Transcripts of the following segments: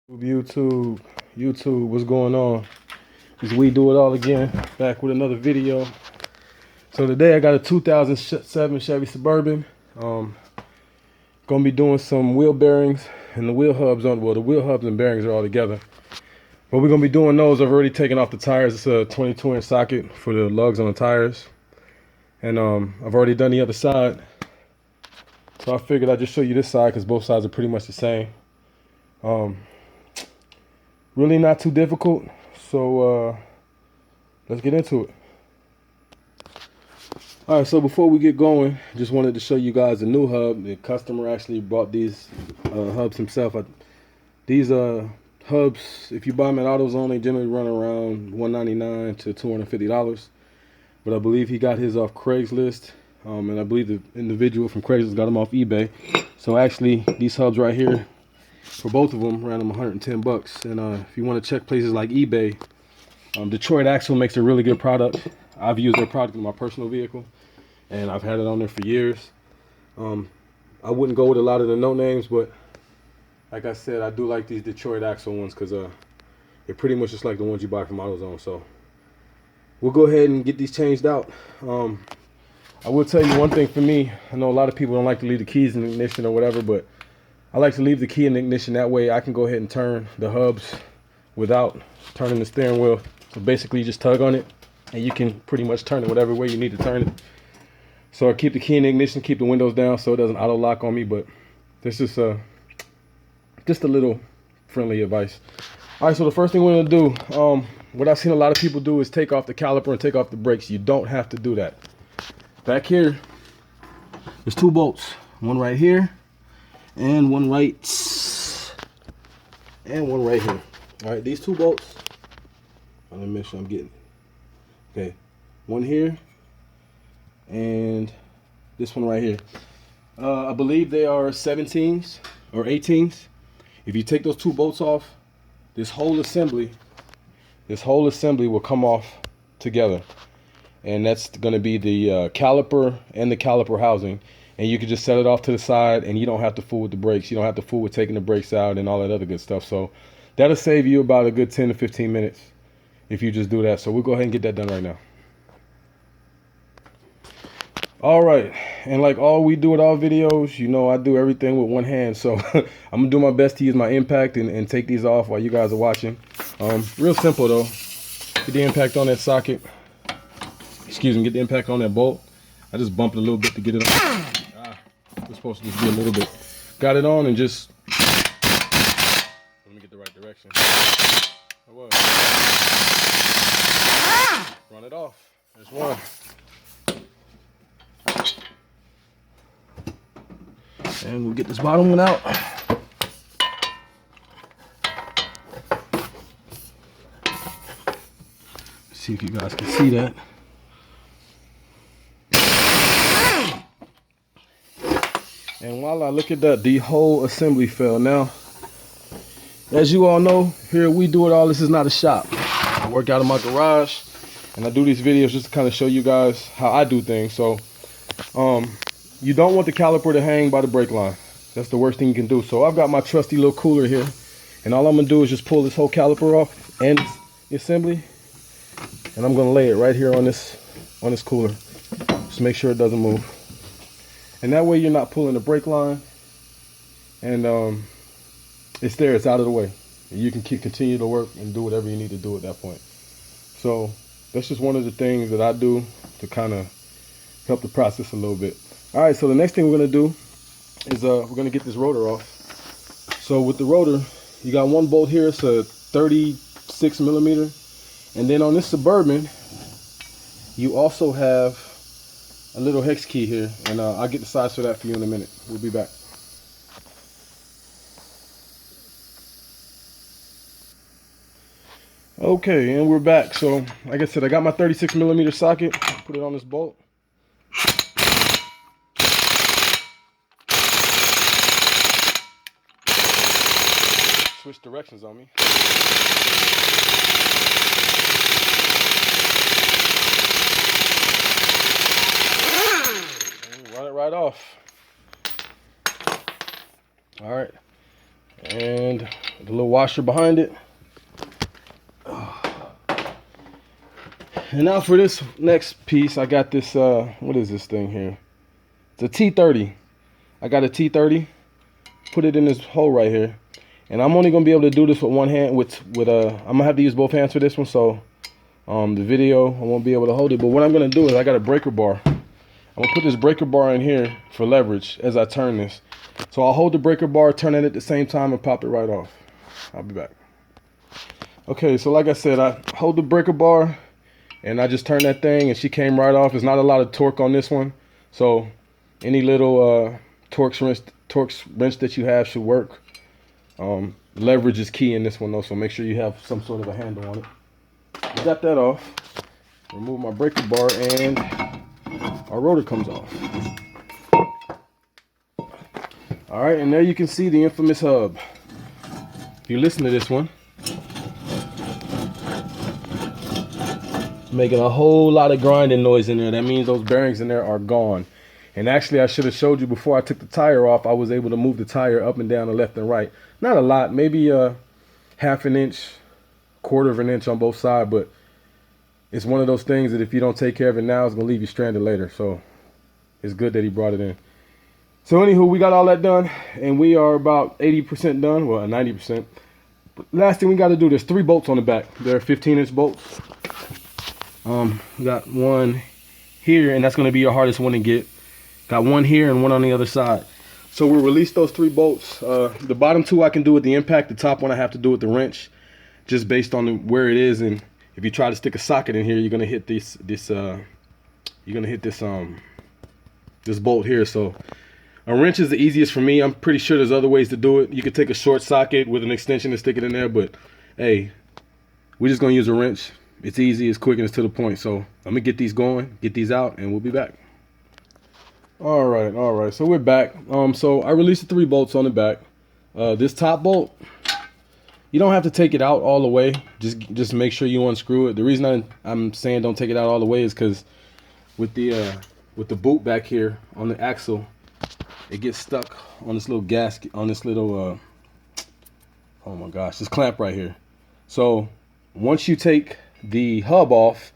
YouTube, what's going on? It's We Do It All again, back with another video. So today I got a 2007 Chevy Suburban. Gonna be doing some wheel bearings and the wheel hubs the wheel hubs and bearings are all together. But we're gonna be doing those. I've already taken off the tires. It's a 22-inch socket for the lugs on the tires. And I've already done the other side. So I figured I'd just show you this side because both sides are pretty much the same. Really not too difficult, so let's get into it. All right, so before we get going, just wanted to show you guys a new hub. The customer actually bought these hubs himself. These hubs, if you buy them at AutoZone, they generally run around $199 to $250. But I believe he got his off Craigslist, and I believe the individual from Craigslist got them off eBay. So actually, these hubs right here, for both of them, ran them 110 bucks. And if you want to check places like eBay, Detroit Axle makes a really good product. I've used their product in my personal vehicle, and I've had it on there for years. I wouldn't go with a lot of the no names, but like I said, I do like these Detroit Axle ones because they're pretty much just like the ones you buy from AutoZone. So we'll go ahead and get these changed out. I will tell you one thing for me. I know a lot of people don't like to leave the keys in the ignition or whatever, but I like to leave the key in the ignition. That way I can go ahead and turn the hubs without turning the steering wheel. So basically you just tug on it and you can pretty much turn it whatever way you need to turn it. So I keep the key in the ignition, keep the windows down so it doesn't auto lock on me, but this is just a little friendly advice. All right, so the first thing we're gonna do, what I've seen a lot of people do is take off the caliper and take off the brakes. You don't have to do that. Back here, there's two bolts, one right here and one right here. All right, these two bolts, let me make sure I'm getting it. Okay, one here and this one right here. I believe they are 17s or 18s. If you take those two bolts off, this whole assembly will come off together, and that's going to be the caliper and the caliper housing. And you can just set it off to the side, and you don't have to fool with the brakes. You don't have to fool with taking the brakes out and all that other good stuff. So that'll save you about a good 10 to 15 minutes if you just do that. So we'll go ahead and get that done right now. All right, and like all We Do It All videos, you know I do everything with one hand. So I'm gonna do my best to use my impact and take these off while you guys are watching. Real simple though. Get the impact on that socket. Excuse me, get the impact on that bolt. I just bumped it a little bit to get it on. It's supposed to just be a little bit. Got it on and just, let me get the right direction. Run it off. There's one. And we'll get this bottom one out. See if you guys can see that. And voila, look at that, the whole assembly fell. Now, as you all know, here We Do It All, this is not a shop. I work out of my garage, and I do these videos just to kind of show you guys how I do things. So, you don't want the caliper to hang by the brake line. That's the worst thing you can do. So I've got my trusty little cooler here, and all I'm gonna do is just pull this whole caliper off and the assembly, and I'm gonna lay it right here on this cooler. Just make sure it doesn't move. And that way you're not pulling the brake line, and it's there, it's out of the way. And you can continue to work and do whatever you need to do at that point. So that's just one of the things that I do to kind of help the process a little bit. All right, so the next thing we're gonna do is we're gonna get this rotor off. So with the rotor, you got one bolt here, it's a 36 millimeter. And then on this Suburban, you also have a little hex key here, and I'll get the size for that for you in a minute. We'll be back. Okay, and we're back. So like I said, I got my 36 millimeter socket, put it on this bolt. Switch directions on me. And run it right off. All right. and the little washer behind it. And now for this next piece, I got this, what is this thing here? It's a T30. I got a T30, put it in this hole right here. And I'm only gonna be able to do this with one hand, I'm gonna have to use both hands for this one, so the video, I won't be able to hold it. But what I'm gonna do is I got a breaker bar. I'm gonna put this breaker bar in here for leverage as I turn this. So I'll hold the breaker bar, turn it at the same time, and pop it right off. I'll be back. Okay, so like I said, I hold the breaker bar, and I just turned that thing, and she came right off. There's not a lot of torque on this one, so any little torque wrench that you have should work. Leverage is key in this one though, so make sure you have some sort of a handle on it. I got that off. Remove my breaker bar, and our rotor comes off. All right, and there you can see the infamous hub. If you listen to this one, making a whole lot of grinding noise in there. That means those bearings in there are gone. And actually, I should have showed you before I took the tire off, I was able to move the tire up and down and left and right. Not a lot, maybe half an inch, quarter of an inch on both sides, but it's one of those things that if you don't take care of it now, it's gonna leave you stranded later. So it's good that he brought it in. So anywho, we got all that done, and we are about 80% done, well 90%. But last thing we got to do, there's 3 bolts on the back. They're 15-inch bolts. We got one here, and that's gonna be your hardest one to get. Got one here and one on the other side. So we'll release those 3 bolts. The bottom 2 I can do with the impact. The top one I have to do with the wrench, just based on where it is. And if you try to stick a socket in here, you're gonna hit this bolt here. So a wrench is the easiest for me. I'm pretty sure there's other ways to do it. You could take a short socket with an extension and stick it in there, but hey, we're just gonna use a wrench. It's easy, it's quick, and it's to the point. So I'm gonna get these going, get these out, and we'll be back. All right, so we're back. So I released the 3 bolts on the back. This top bolt, you don't have to take it out all the way. Just make sure you unscrew it. The reason I'm saying don't take it out all the way is because with the boot back here on the axle, it gets stuck on this little gasket, on this little oh my gosh, this clamp right here. So once you take the hub off,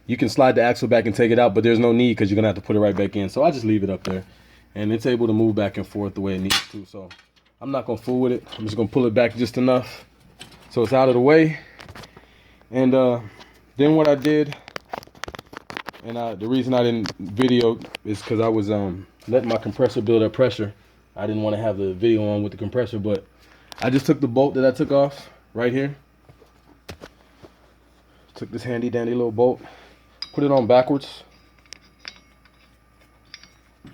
you can slide the axle back and take it out, but there's no need because you're gonna have to put it right back in. So I just leave it up there, and it's able to move back and forth the way it needs to. So I'm not gonna fool with it. I'm just gonna pull it back just enough so it's out of the way. And then what I did, and the reason I didn't video is because I was letting my compressor build up pressure. I didn't want to have the video on with the compressor, but I just took the bolt that I took off right here. Took this handy dandy little bolt, put it on backwards, a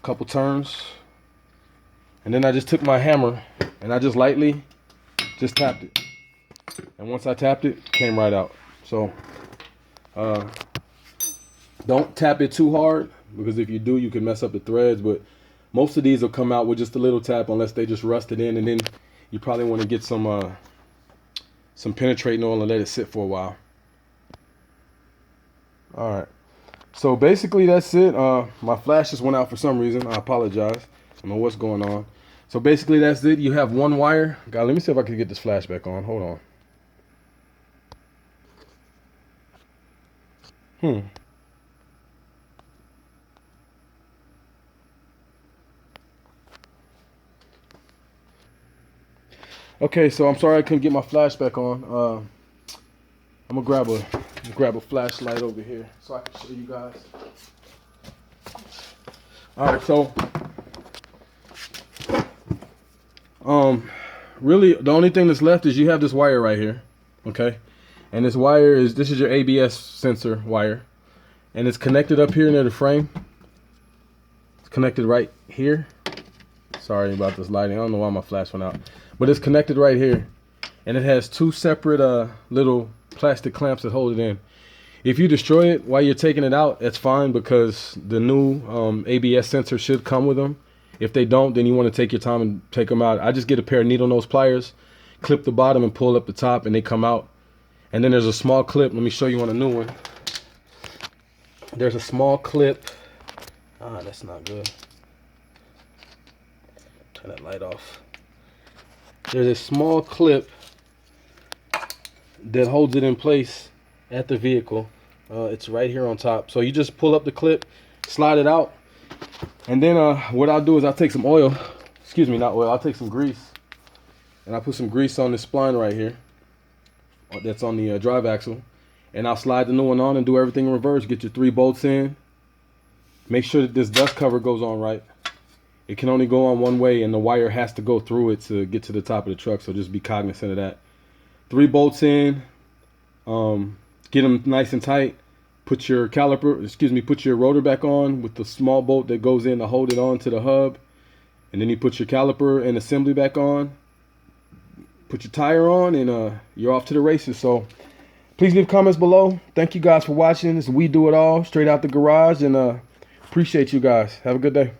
couple turns, and then I just took my hammer and I just lightly just tapped it. And once I tapped it, it came right out. So don't tap it too hard, because if you do, you can mess up the threads. But most of these will come out with just a little tap unless they just rusted in, and then you probably want to get some penetrating oil and let it sit for a while. All right, so basically that's it. My flash just went out for some reason. I apologize. I don't know what's going on. So basically that's it. You have one wire. God, let me see if I can get this flash back on. Hold on. Okay, so I'm sorry I couldn't get my flash back on. I'm gonna grab a flashlight over here so I can show you guys. All right, so really the only thing that's left is you have this wire right here, okay? And this is your ABS sensor wire, and it's connected up here near the frame. It's connected right here. Sorry about this lighting. I don't know why my flash went out, but it's connected right here, and it has 2 separate little plastic clamps that hold it in. If you destroy it while you're taking it out, that's fine, because the new ABS sensor should come with them. If they don't, then you want to take your time and take them out. I just get a pair of needle nose pliers, clip the bottom and pull up the top, and they come out. And then there's a small clip. Let me show you on a new one. There's a small clip. That's not good. Turn that light off. there's a small clip that holds it in place at the vehicle. It's right here on top. So you just pull up the clip, slide it out, and then what I'll do is I'll take some oil, excuse me, not oil, I'll take some grease, and I'll put some grease on this spline right here that's on the drive axle, and I'll slide the new one on and do everything in reverse. Get your 3 bolts in. Make sure that this dust cover goes on right. It can only go on one way, and the wire has to go through it to get to the top of the truck, so just be cognizant of that. 3 bolts in, get them nice and tight. Put your put your rotor back on with the small bolt that goes in to hold it on to the hub. And then you put your caliper and assembly back on. Put your tire on, and you're off to the races. So please leave comments below. Thank you guys for watching. This We Do It All, straight out the garage, and appreciate you guys. Have a good day.